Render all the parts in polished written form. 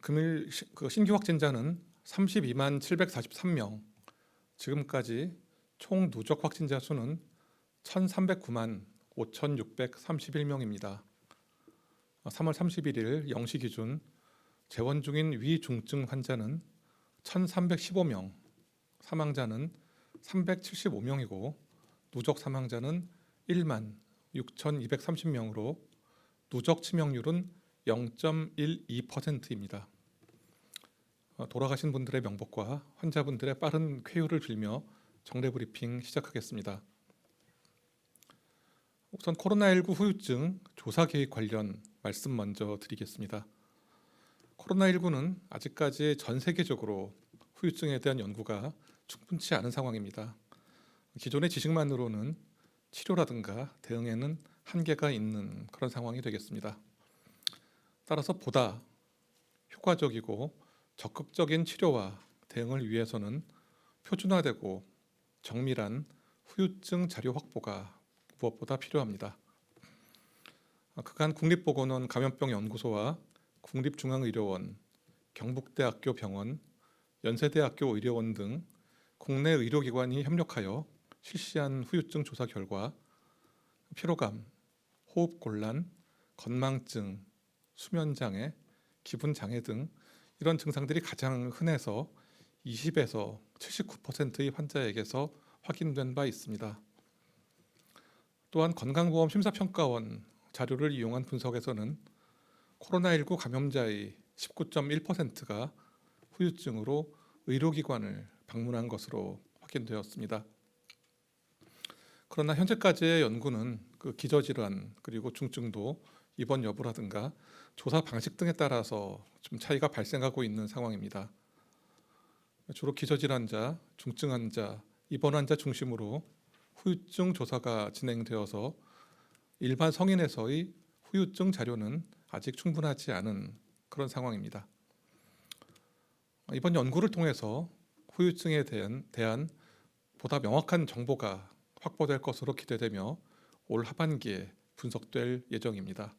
금일 신규 확진자는 32만 743명, 지금까지 총 누적 확진자 수는 1,309만 5,631명입니다. 3월 31일 0시 기준 재원 중인 위중증 환자는 1,315명, 사망자는 375명이고 누적 사망자는 1만 6,230명으로 누적 치명률은 0.12%입니다. 돌아가신 분들의 명복과 환자분들의 빠른 쾌유를 빌며 정례 브리핑 시작하겠습니다. 우선 코로나19 후유증 조사 계획 관련 말씀 먼저 드리겠습니다. 코로나19는 아직까지 전 세계적으로 후유증에 대한 연구가 충분치 않은 상황입니다. 기존의 지식만으로는 치료라든가 대응에는 한계가 있는 그런 상황이 되겠습니다. 따라서 보다 효과적이고 적극적인 치료와 대응을 위해서는 표준화되고 정밀한 후유증 자료 확보가 무엇보다 필요합니다. 그간 국립보건원 감염병연구소와 국립중앙의료원, 경북대학교 병원, 연세대학교 의료원 등 국내 의료기관이 협력하여 실시한 후유증 조사 결과 피로감, 호흡곤란, 건망증, 수면장애, 기분장애 등 이런 증상들이 가장 흔해서 20에서 79%의 환자에게서 확인된 바 있습니다. 또한 건강보험 심사평가원 자료를 이용한 분석에서는 코로나19 감염자의 19.1%가 후유증으로 의료기관을 방문한 것으로 확인되었습니다. 그러나 현재까지의 연구는 기저질환 그리고 중증도, 입원 여부라든가 조사 방식 등에 따라서 좀 차이가 발생하고 있는 상황입니다. 주로 기저질환자, 중증 환자, 입원 환자 중심으로 후유증 조사가 진행되어서 일반 성인에서의 후유증 자료는 아직 충분하지 않은 그런 상황입니다. 이번 연구를 통해서 후유증에 대한 보다 명확한 정보가 확보될 것으로 기대되며 올 하반기에 분석될 예정입니다.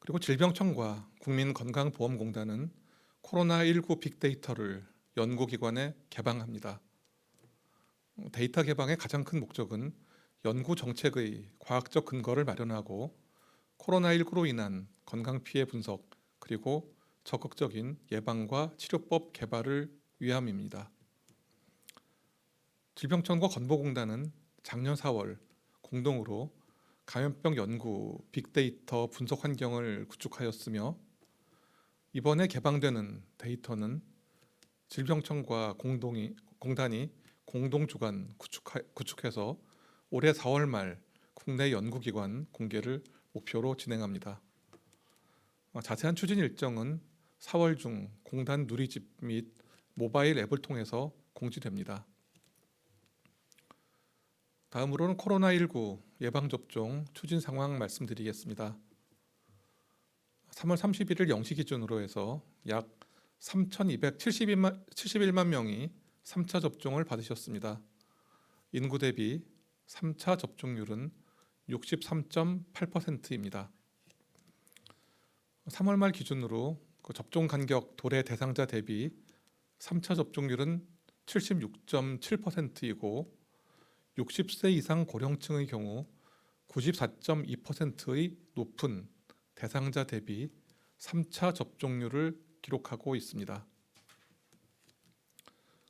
그리고 질병청과 국민건강보험공단은 코로나19 빅데이터를 연구기관에 개방합니다. 데이터 개방의 가장 큰 목적은 연구 정책의 과학적 근거를 마련하고 코로나19로 인한 건강 피해 분석 그리고 적극적인 예방과 치료법 개발을 위함입니다. 질병청과 건보공단은 작년 4월 공동으로 감염병 연구 빅데이터 분석 환경을 구축하였으며 이번에 개방되는 데이터는 질병청과 공단이 공동 주관 구축해서 올해 4월 말 국내 연구기관 공개를 목표로 진행합니다. 자세한 추진 일정은 4월 중 공단 누리집 및 모바일 앱을 통해서 공지됩니다. 다음으로는 코로나19 예방접종 추진 상황 말씀드리겠습니다. 3월 31일 0시 기준으로 해서 약 3,271만 명이 3차 접종을 받으셨습니다. 인구 대비 3차 접종률은 63.8%입니다. 3월 말 기준으로 접종 간격 도래 대상자 대비 3차 접종률은 76.7%이고 60세 이상 고령층의 경우 94.2%의 높은 대상자 대비 3차 접종률을 기록하고 있습니다.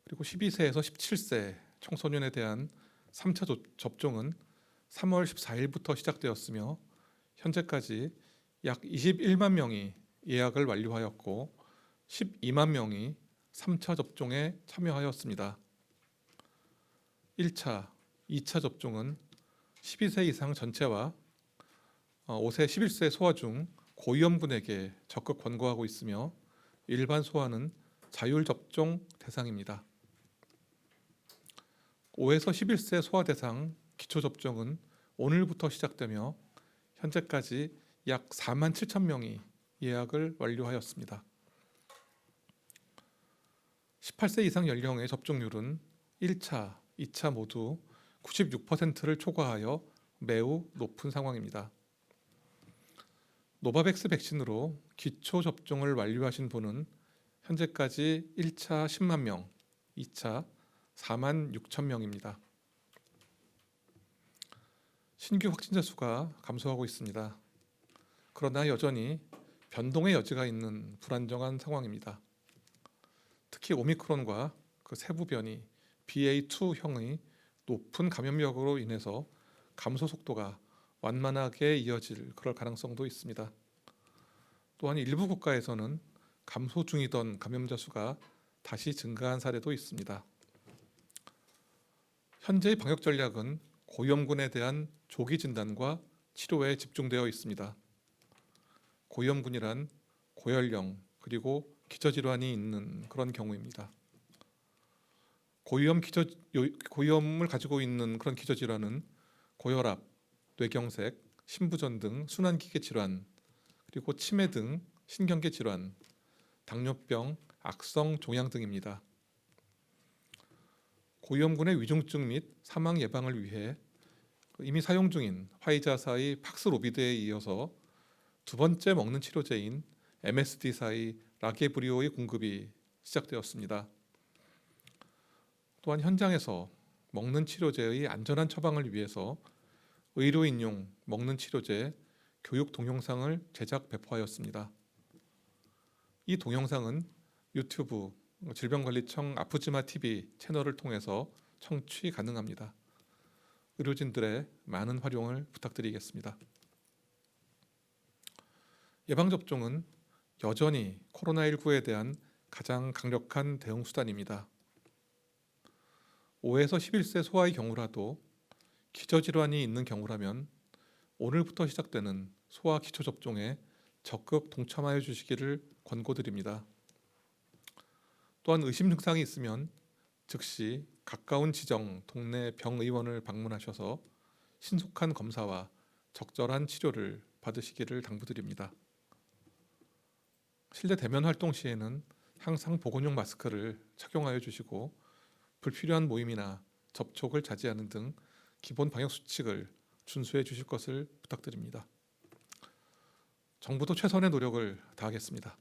그리고 12세에서 17세 청소년에 대한 3차 접종은 3월 14일부터 시작되었으며 현재까지 약 21만 명이 예약을 완료하였고 12만 명이 3차 접종에 참여하였습니다. 1차, 2차 접종은 12세 이상 전체와 5세, 11세 소아 중 고위험군에게 적극 권고하고 있으며 일반 소아는 자율 접종 대상입니다. 5에서 11세 소아 대상 기초 접종은 오늘부터 시작되며 현재까지 약 4만 7천 명이 예약을 완료하였습니다. 18세 이상 연령의 접종률은 1차, 2차 모두 96%를 초과하여 매우 높은 상황입니다. 노바백스 백신으로 기초 접종을 완료하신 분은 현재까지 1차 10만 명, 2차 4만 6천 명입니다. 신규 확진자 수가 감소하고 있습니다. 그러나 여전히 변동의 여지가 있는 불안정한 상황입니다. 특히 오미크론과 그 세부 변이 BA2형의 높은 감염력으로 인해서 감소 속도가 완만하게 이어질 그럴 가능성도 있습니다. 또한 일부 국가에서는 감소 중이던 감염자 수가 다시 증가한 사례도 있습니다. 현재의 방역 전략은 고위험군에 대한 조기 진단과 치료에 집중되어 있습니다. 고위험군이란 고연령 그리고 기저질환이 있는 그런 경우입니다. 고위험을 가지고 있는 그런 기저질환은 고혈압, 뇌경색, 심부전 등 순환기계 질환, 그리고 치매 등 신경계 질환, 당뇨병, 악성 종양 등입니다. 고위험군의 위중증 및 사망 예방을 위해 이미 사용 중인 화이자사의 팍스로비드에 이어서 두 번째 먹는 치료제인 MSD사의 라게브리오의 공급이 시작되었습니다. 또한 현장에서 먹는 치료제의 안전한 처방을 위해서 의료인용 먹는 치료제 교육 동영상을 제작 배포하였습니다. 이 동영상은 유튜브 질병관리청 아프지마 TV 채널을 통해서 청취 가능합니다. 의료진들의 많은 활용을 부탁드리겠습니다. 예방접종은 여전히 코로나19에 대한 가장 강력한 대응 수단입니다. 5에서 11세 소아의 경우라도 기저질환이 있는 경우라면 오늘부터 시작되는 소아 기초접종에 적극 동참하여 주시기를 권고드립니다. 또한 의심 증상이 있으면 즉시 가까운 지정 동네 병의원을 방문하셔서 신속한 검사와 적절한 치료를 받으시기를 당부드립니다. 실내 대면 활동 시에는 항상 보건용 마스크를 착용하여 주시고 불필요한 모임이나 접촉을 자제하는 등 기본 방역 수칙을 준수해 주실 것을 부탁드립니다. 정부도 최선의 노력을 다하겠습니다.